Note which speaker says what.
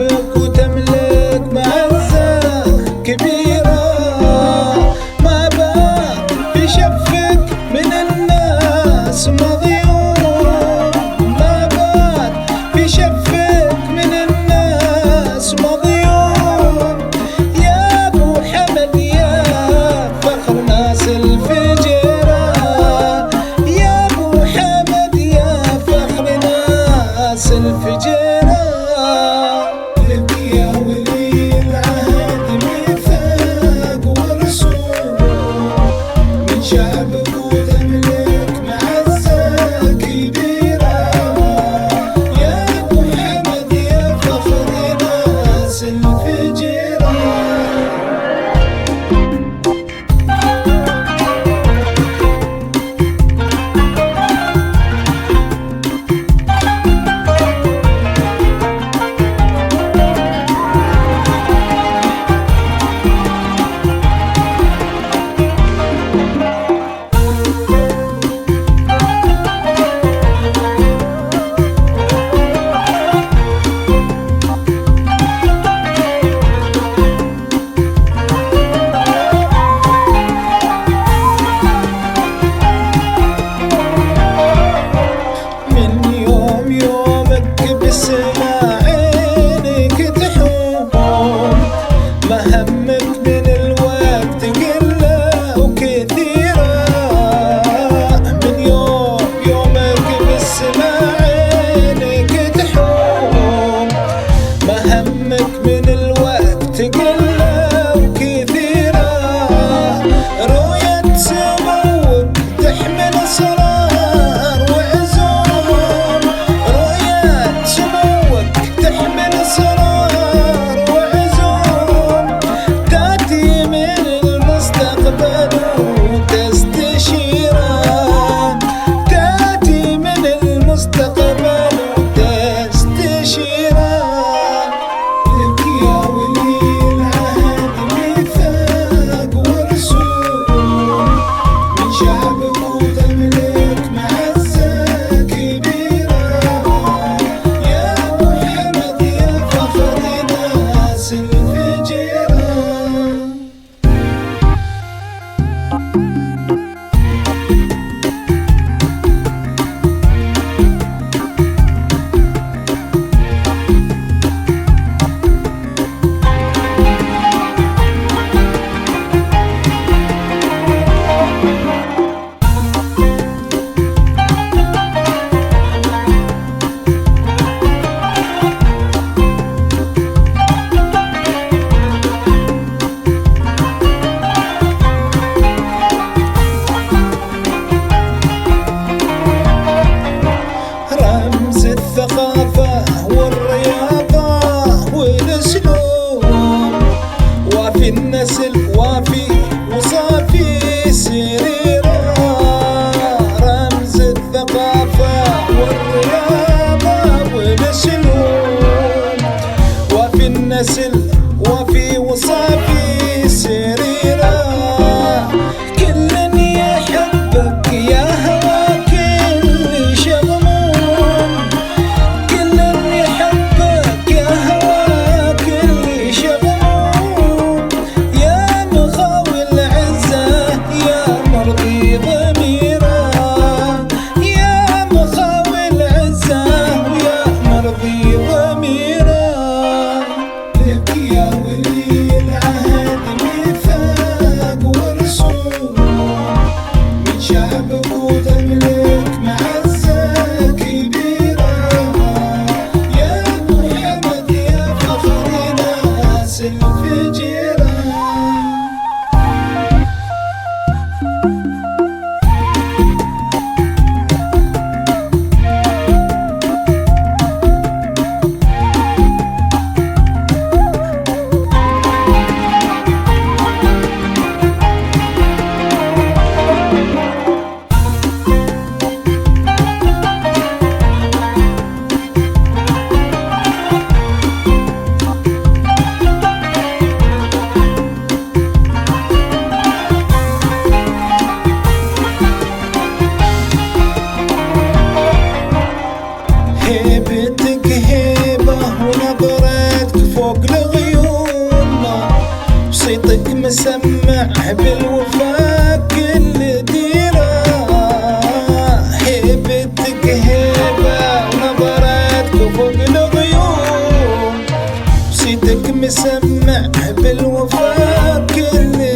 Speaker 1: شعبك وتملك معزة كبيرة. ما بات في شفك من الناس مضيوم، ما بات في شفك من الناس مضيوم. يا ابو حمد يا فخر ناس الفجيرة، يا ابو حمد يا فخر ناس الفجيرة. لك يا ولي العهد ميثاق ورسول من شعبك وتملك معزة كبيرة. يا ابو حمد يا فخر ناس الفجيرة. بسمع عينك تحوم، ما همك من الوقت قلة وكثيرة. من يومك بسمع عينك تحوم، ما همك من الوقت قلة وكثيرة. رؤية سموك تحمل أسرار وعزوم، تحمل أسرار وعزوم. تأتي من المستقبل وتستشيره، تأتي من المستقبل وتستشيره. لك يا ولي العهد ميثاق ورسول من شعبك وتملك معزة كبيرة. يا ابو حمد يا فخر ناس الفجيرة. رمز الثقافة والرياضة والأسلوب، وفي النسل وفي وصافي سريرة. رمز الثقافة والرياضة والأسلوب، وفي النسل وفي وصافي سريرة. كل يحبك يا هواك اللي شغمون، كل يحبك يا هواك اللي شغمون. يا مخاوي العزة يا مرضي ضميره، يا مخاوي العزة يا مرضي ضميره. لك مسمع بالوفا كل ديرة، هيبتك هيبة ونظراتك فوق الغيوم، صيتك مسمع بالوفا كل